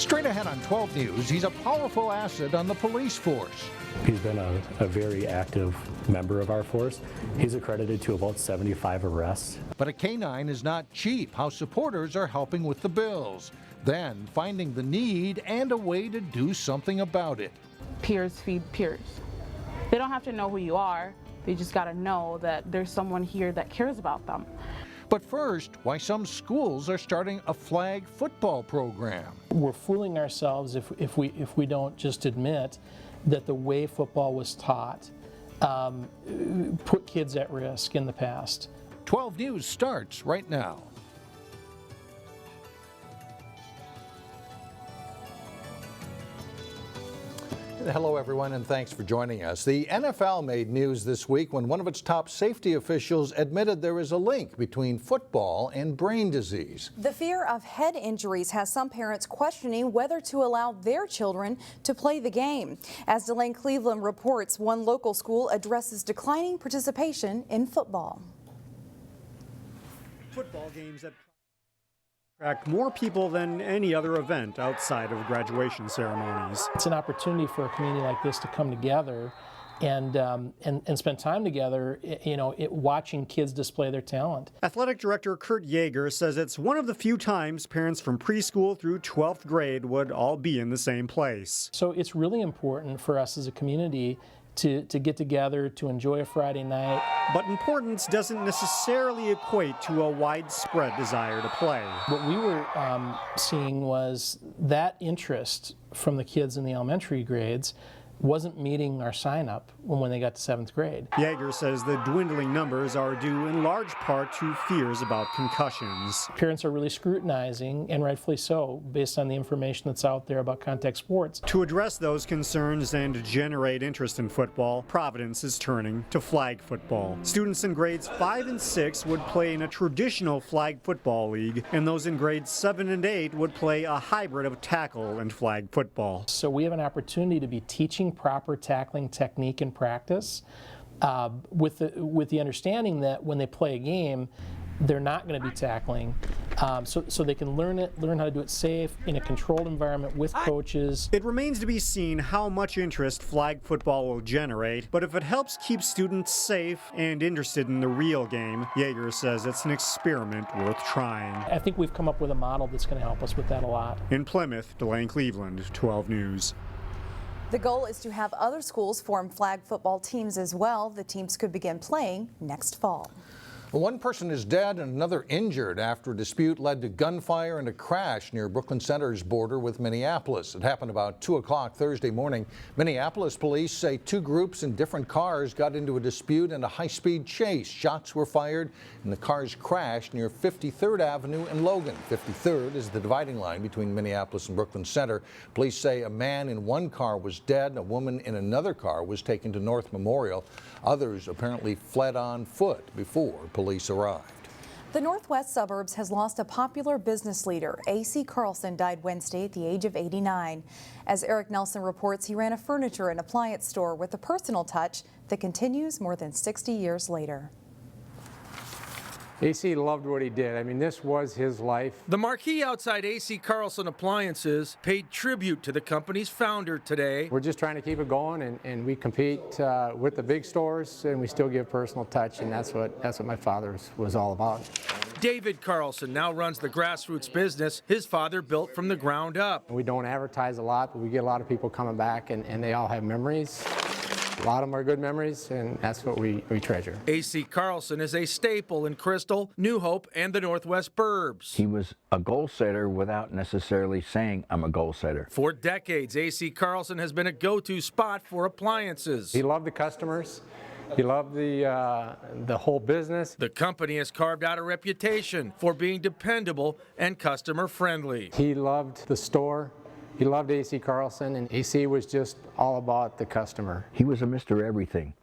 Straight ahead on 12 News, he's a powerful asset on the police force. He's been a very active member of our force. He's accredited to about 75 arrests. But a canine is not cheap. How supporters are helping with the bills. Then finding the need and a way to do something about it. Peers feed peers. They don't have to know who you are. They just got to know that there's someone here that cares about them. But first, why some schools are starting a flag football program. We're fooling ourselves if we don't just admit that the way football was taught put kids at risk in the past. 12 News starts right now. Hello, everyone, and thanks for joining us. The NFL made news this week when one of its top safety officials admitted there is a link between football and brain disease. The fear of head injuries has some parents questioning whether to allow their children to play the game. As Delane Cleveland reports, one local school addresses declining participation in football. Football games that attract more people than any other event outside of graduation ceremonies. It's an opportunity for a community like this to come together and spend time together, watching kids display their talent. Athletic Director Kurt Yeager says it's one of the few times parents from preschool through 12th grade would all be in the same place. So it's really important for us as a community to get together, to enjoy a Friday night. But importance doesn't necessarily equate to a widespread desire to play. What we were seeing was that interest from the kids in the elementary grades wasn't meeting our sign-up when they got to 7th grade. Yeager says the dwindling numbers are due in large part to fears about concussions. Parents are really scrutinizing, and rightfully so, based on the information that's out there about contact sports. To address those concerns and generate interest in football, Providence is turning to flag football. Students in grades 5 and 6 would play in a traditional flag football league, and those in grades 7 and 8 would play a hybrid of tackle and flag football. So we have an opportunity to be teaching proper tackling technique and practice with the understanding that when they play a game, they're not going to be tackling, so they can learn how to do it safe in a controlled environment with coaches. It remains to be seen how much interest flag football will generate, but if it helps keep students safe and interested in the real game, Yeager says it's an experiment worth trying. I think we've come up with a model that's going to help us with that a lot. In Plymouth, Delane Cleveland, 12 News. The goal is to have other schools form flag football teams as well. The teams could begin playing next fall. One person is dead and another injured after a dispute led to gunfire and a crash near Brooklyn Center's border with Minneapolis. It happened about 2 o'clock Thursday morning. Minneapolis police say two groups in different cars got into a dispute and a high-speed chase. Shots were fired and the cars crashed near 53rd Avenue and Logan. 53rd is the dividing line between Minneapolis and Brooklyn Center. Police say a man in one car was dead and a woman in another car was taken to North Memorial. Others apparently fled on foot before police arrived. The Northwest Suburbs has lost a popular business leader. A.C. Carlson died Wednesday at the age of 89. As Eric Nelson reports, he ran a furniture and appliance store with a personal touch that continues more than 60 years later. AC loved what he did. I mean, this was his life. The marquee outside AC Carlson Appliances paid tribute to the company's founder today. We're just trying to keep it going, and we compete with the big stores, and we still give personal touch, and that's what my father was all about. David Carlson now runs the grassroots business his father built from the ground up. We don't advertise a lot, but we get a lot of people coming back, and they all have memories. A lot of them are good memories, and that's what we treasure. A.C. Carlson is a staple in Crystal, New Hope, and the Northwest Burbs. He was a goal setter without necessarily saying, I'm a goal setter. For decades, A.C. Carlson has been a go-to spot for appliances. He loved the customers. He loved the whole business. The company has carved out a reputation for being dependable and customer-friendly. He loved the store. He loved A.C. Carlson, and A.C. was just all about the customer. He was a Mr. Everything.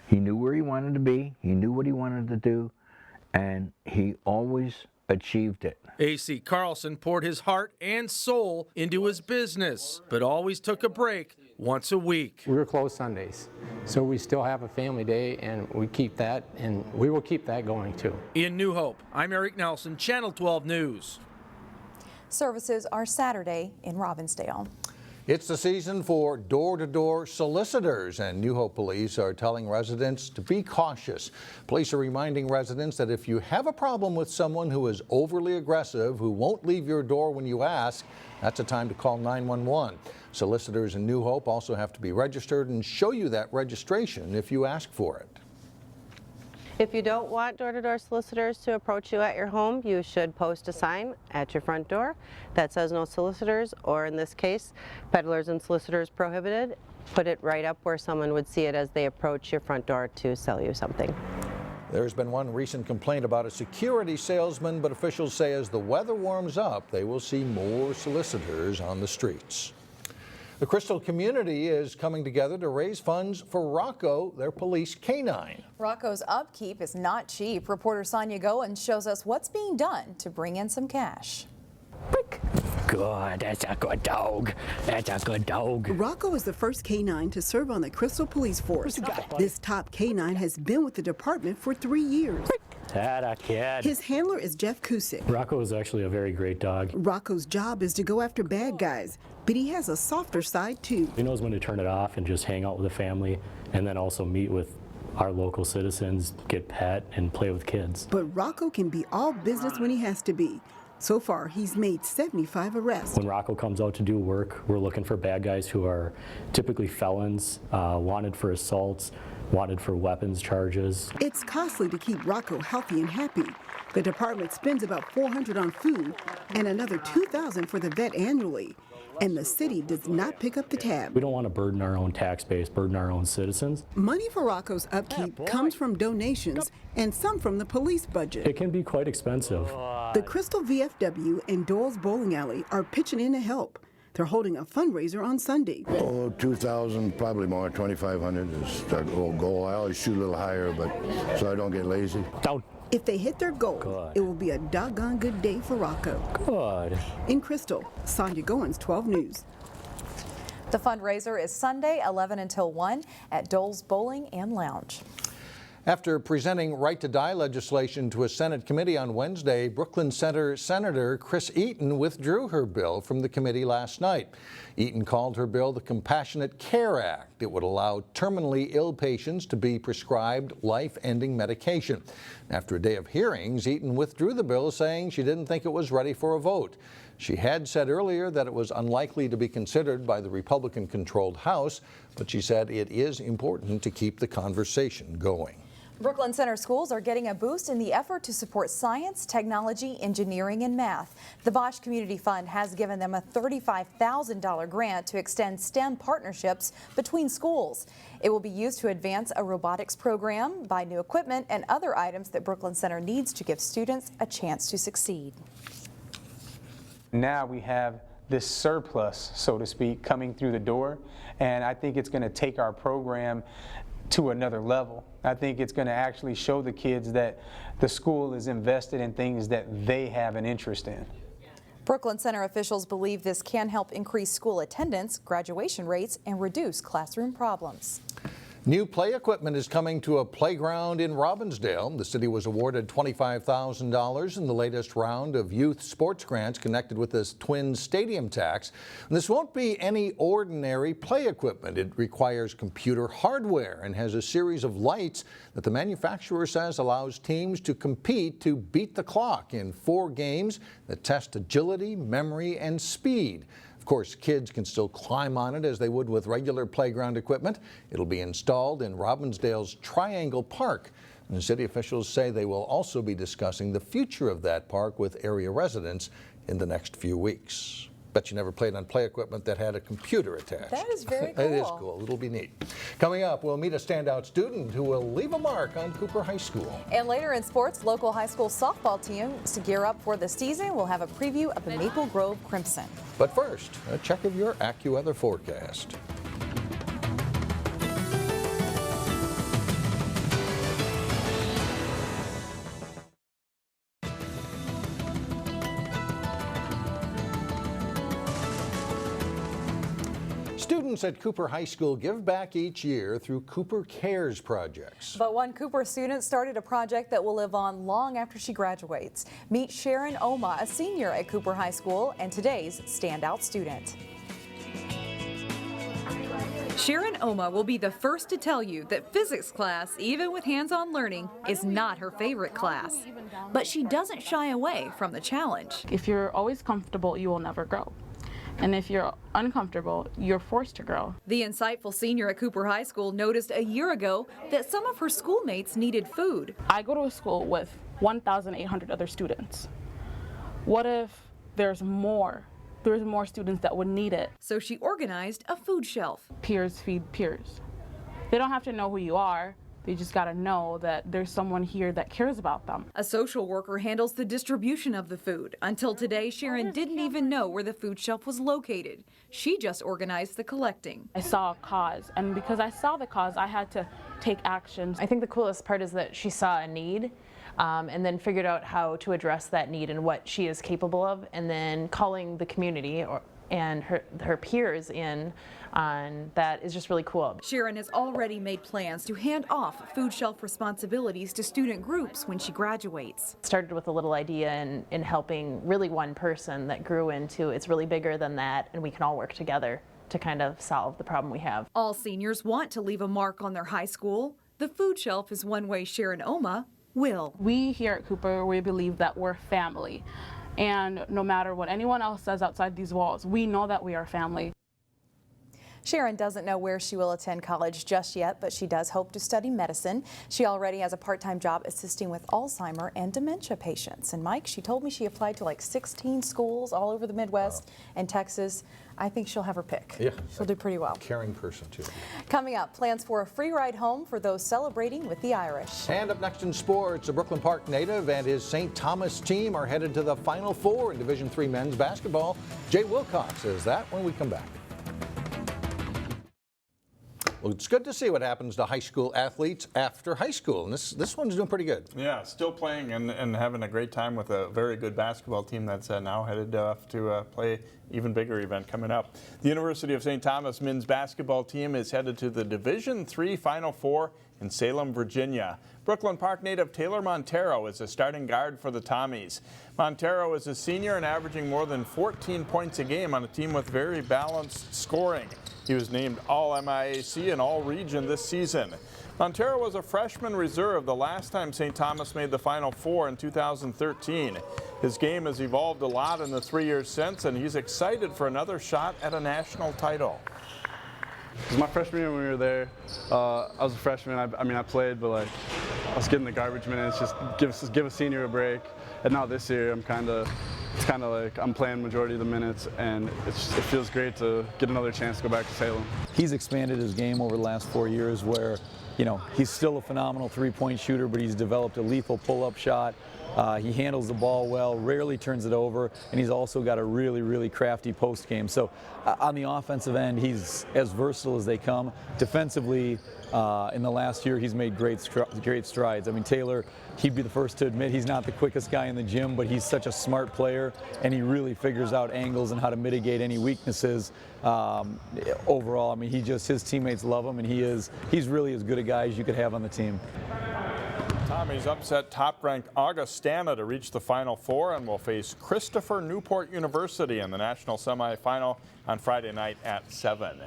He knew where he wanted to be, he knew what he wanted to do, and he always achieved it. A.C. Carlson poured his heart and soul into his business, but always took a break once a week. We were closed Sundays, so we still have a family day, and we keep that, and we will keep that going too. In New Hope, I'm Eric Nelson, Channel 12 News. Services are Saturday in Robbinsdale. It's the season for door-to-door solicitors, and New Hope police are telling residents to be cautious. Police are reminding residents that if you have a problem with someone who is overly aggressive, who won't leave your door when you ask, that's a time to call 911. Solicitors in New Hope also have to be registered and show you that registration if you ask for it. If you don't want door-to-door solicitors to approach you at your home, you should post a sign at your front door that says no solicitors, or in this case, peddlers and solicitors prohibited. Put it right up where someone would see it as they approach your front door to sell you something. There's been one recent complaint about a security salesman, but officials say as the weather warms up, they will see more solicitors on the streets. The Crystal community is coming together to raise funds for Rocco, their police canine. Rocco's upkeep is not cheap. Reporter Sonia Goins shows us what's being done to bring in some cash. Good, that's a good dog. That's a good dog. Rocco is the first canine to serve on the Crystal Police Force. This top canine has been with the department for 3 years. Atta kid. His handler is Jeff Kusick. Rocco is actually a very great dog. Rocco's job is to go after bad guys, but he has a softer side too. He knows when to turn it off and just hang out with the family, and then also meet with our local citizens, get pet, and play with kids. But Rocco can be all business when he has to be. So far, he's made 75 arrests. When Rocco comes out to do work, we're looking for bad guys who are typically felons, wanted for assaults, wanted for weapons charges. It's costly to keep Rocco healthy and happy. The department spends about $400 on food and another $2,000 for the vet annually. And the city does not pick up the tab. We don't want to burden our own tax base, burden our own citizens. Money for Rocco's upkeep comes from donations and some from the police budget. It can be quite expensive. The Crystal VFW and Doyle's Bowling Alley are pitching in to help. They're holding a fundraiser on Sunday. Oh, 2,000, probably more. 2,500 is the goal. I always shoot a little higher, but so I don't get lazy. If they hit their goal, it will be a doggone good day for Rocco. Good. In Crystal, Sonia Goins, 12 News. The fundraiser is Sunday, 11 until 1 at Dole's Bowling and Lounge. After presenting right-to-die legislation to a Senate committee on Wednesday, Brooklyn Center Senator Chris Eaton withdrew her bill from the committee last night. Eaton called her bill the Compassionate Care Act. It would allow terminally ill patients to be prescribed life-ending medication. After a day of hearings, Eaton withdrew the bill, saying she didn't think it was ready for a vote. She had said earlier that it was unlikely to be considered by the Republican-controlled House, but she said it is important to keep the conversation going. Brooklyn Center schools are getting a boost in the effort to support science, technology, engineering, and math. The Bosch Community Fund has given them a $35,000 grant to extend STEM partnerships between schools. It will be used to advance a robotics program, buy new equipment, and other items that Brooklyn Center needs to give students a chance to succeed. Now we have this surplus, so to speak, coming through the door, and I think it's going to take our program to another level. I think it's going to actually show the kids that the school is invested in things that they have an interest in. Brooklyn Center officials believe this can help increase school attendance, graduation rates, and reduce classroom problems. New play equipment is coming to a playground in Robbinsdale. The city was awarded $25,000 in the latest round of youth sports grants connected with this twin stadium tax. And this won't be any ordinary play equipment. It requires computer hardware and has a series of lights that the manufacturer says allows teams to compete to beat the clock in 4 games that test agility, memory, and speed. Of course, kids can still climb on it as they would with regular playground equipment. It'll be installed in Robbinsdale's Triangle Park. And city officials say they will also be discussing the future of that park with area residents in the next few weeks. Bet you never played on play equipment that had a computer attached. That is very cool. It is cool. It'll be neat. Coming up, we'll meet a standout student who will leave a mark on Cooper High School. And later in sports, local high school softball teams to gear up for the season. We'll have a preview of the Maple Grove Crimson. But first, a check of your AccuWeather forecast. Students at Cooper High School give back each year through Cooper Cares projects. But one Cooper student started a project that will live on long after she graduates. Meet Sharon Oma, a senior at Cooper High School and today's standout student. Sharon Oma will be the first to tell you that physics class, even with hands-on learning, is not her favorite class. But she doesn't shy away from the challenge. If you're always comfortable, you will never grow. And if you're uncomfortable, you're forced to grow. The insightful senior at Cooper High School noticed a year ago that some of her schoolmates needed food. I go to a school with 1,800 other students. What if there's more students that would need it? So she organized a food shelf. Peers feed peers. They don't have to know who you are. They just got to know that there's someone here that cares about them. A social worker handles the distribution of the food. Until today, Sharon didn't even know where the food shelf was located. She just organized the collecting. I saw a cause, and because I saw the cause, I had to take action. I think the coolest part is that she saw a need and then figured out how to address that need and what she is capable of, and then calling the community and her peers in on that is just really cool. Sharon has already made plans to hand off food shelf responsibilities to student groups when she graduates. Started with a little idea in helping really one person that grew into it's really bigger than that, and we can all work together to kind of solve the problem we have. All seniors want to leave a mark on their high school. The food shelf is one way Sharon Oma will. We here at Cooper, we believe that we're family. And no matter what anyone else says outside these walls, we know that we are family. Sharon doesn't know where she will attend college just yet, but she does hope to study medicine. She already has a part-time job assisting with Alzheimer and dementia patients. And Mike, she told me she applied to like 16 schools all over the Midwest and Texas. I think she'll have her pick. Yeah. She'll do pretty well. Caring person, too. Coming up, plans for a free ride home for those celebrating with the Irish. And up next in sports, a Brooklyn Park native and his St. Thomas team are headed to the Final Four in Division III men's basketball. Jay Wilcox says that when we come back. Well, it's good to see what happens to high school athletes after high school, and this one's doing pretty good. Yeah, still playing and having a great time with a very good basketball team that's now headed to play even bigger event coming up. The University of St. Thomas men's basketball team is headed to the Division III Final Four in Salem, Virginia. Brooklyn Park native Taylor Montero is a starting guard for the Tommies. Montero is a senior and averaging more than 14 points a game on a team with very balanced scoring. He was named All-MIAC and All-Region this season. Montero was a freshman reserve the last time St. Thomas made the Final Four in 2013. His game has evolved a lot in the 3 years since, and he's excited for another shot at a national title. It was my freshman year when we were there. I was a freshman. I played, but I was getting the garbage minutes. Just give a senior a break. And now this year, it's kind of like I'm playing majority of the minutes, and it feels great to get another chance to go back to Salem. He's expanded his game over the last 4 years, where he's still a phenomenal three-point shooter, but he's developed a lethal pull-up shot. He handles the ball well, rarely turns it over, and he's also got a really, really crafty post game. So on the offensive end, he's as versatile as they come. Defensively, in the last year, he's made great strides. I mean, Taylor, he'd be the first to admit he's not the quickest guy in the gym, but he's such a smart player, and he really figures out angles and how to mitigate any weaknesses. Overall, I mean, his teammates love him, and he's really as good a guy as you could have on the team. Tommies upset top-ranked Augustana to reach the Final Four and will face Christopher Newport University in the national semifinal on Friday night at 7.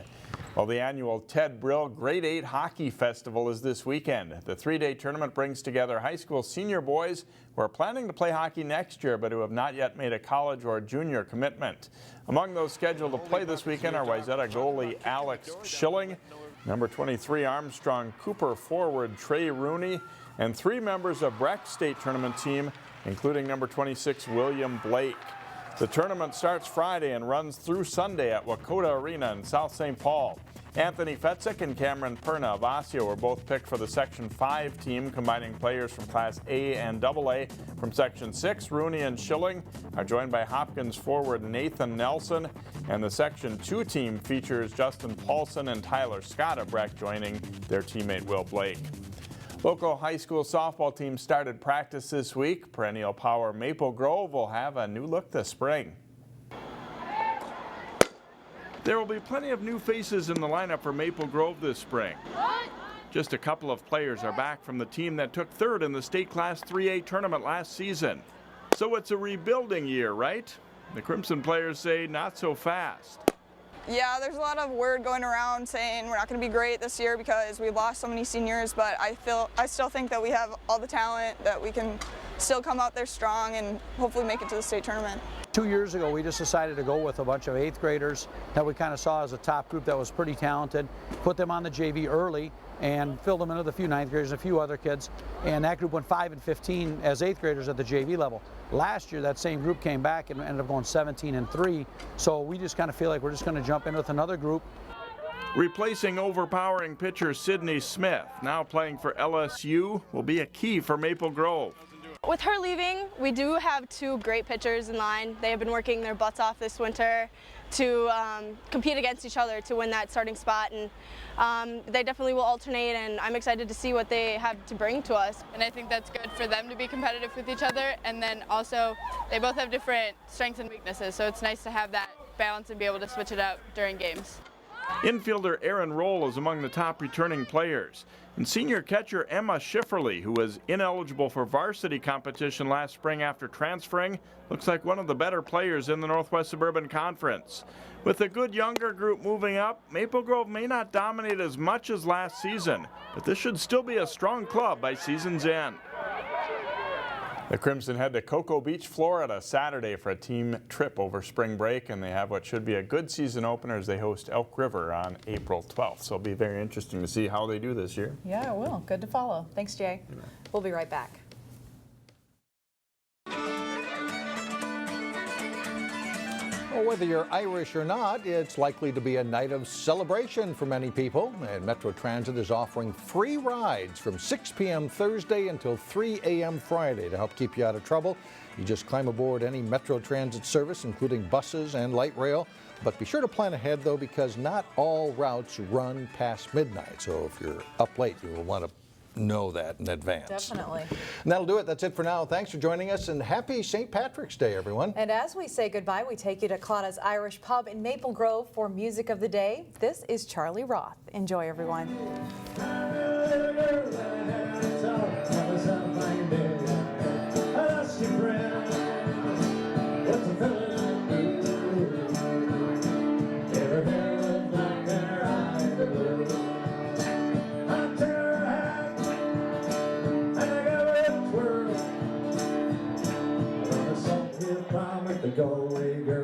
Well, the annual Ted Brill Grade 8 Hockey Festival is this weekend. The three-day tournament brings together high school senior boys who are planning to play hockey next year but who have not yet made a college or junior commitment. Among those scheduled to play this weekend are Wayzata goalie Alex Schilling, number 23 Armstrong Cooper forward Trey Rooney, and 3 members of Breck State Tournament team, including number 26 William Blake. The tournament starts Friday and runs through Sunday at Wakota Arena in South St. Paul. Anthony Fetzik and Cameron Perna of Osseo were both picked for the Section 5 team, combining players from Class A and AA. From Section 6, Rooney and Schilling are joined by Hopkins forward Nathan Nelson, and the Section 2 team features Justin Paulson and Tyler Scott of Breck joining their teammate Will Blake. Local high school softball team started practice this week. Perennial power Maple Grove will have a new look this spring. There will be plenty of new faces in the lineup for Maple Grove this spring. Just a couple of players are back from the team that took third in the state Class 3A tournament last season. So it's a rebuilding year, right? The Crimson players say not so fast. Yeah, there's a lot of word going around saying we're not going to be great this year because we've lost so many seniors, but I still think that we have all the talent, that we can still come out there strong and hopefully make it to the state tournament. 2 years ago, we just decided to go with a bunch of 8th graders that we kind of saw as a top group that was pretty talented, put them on the JV early, and filled them in with a few 9th graders and a few other kids. And that group went 5-15 as 8th graders at the JV level. Last year, that same group came back and ended up going 17-3. So we just kind of feel like we're just going to jump in with another group. Replacing overpowering pitcher Sydney Smith, now playing for LSU, will be a key for Maple Grove. With her leaving, we do have 2 great pitchers in line. They have been working their butts off this winter to compete against each other to win that starting spot, and they definitely will alternate, and I'm excited to see what they have to bring to us. And I think that's good for them to be competitive with each other, and then also they both have different strengths and weaknesses, so it's nice to have that balance and be able to switch it out during games. Infielder Aaron Roll is among the top returning players. And senior catcher Emma Schifferly, who was ineligible for varsity competition last spring after transferring, looks like one of the better players in the Northwest Suburban Conference. With a good younger group moving up, Maple Grove may not dominate as much as last season, but this should still be a strong club by season's end. The Crimson head to Cocoa Beach, Florida Saturday for a team trip over spring break, and they have what should be a good season opener as they host Elk River on April 12th. So it'll be very interesting to see how they do this year. Yeah, it will. Good to follow. Thanks, Jay. We'll be right back. Well, whether you're Irish or not, it's likely to be a night of celebration for many people. And Metro Transit is offering free rides from 6 p.m. Thursday until 3 a.m. Friday to help keep you out of trouble. You just climb aboard any Metro Transit service, including buses and light rail. But be sure to plan ahead, though, because not all routes run past midnight. So if you're up late, you will want to know that in advance. Definitely. And that'll do it. That's it for now. Thanks for joining us, and happy St. Patrick's Day, everyone. And as we say goodbye, we take you to Clauda's Irish Pub in Maple Grove for Music of the Day. This is Charlie Roth. Enjoy, everyone. The go away girl.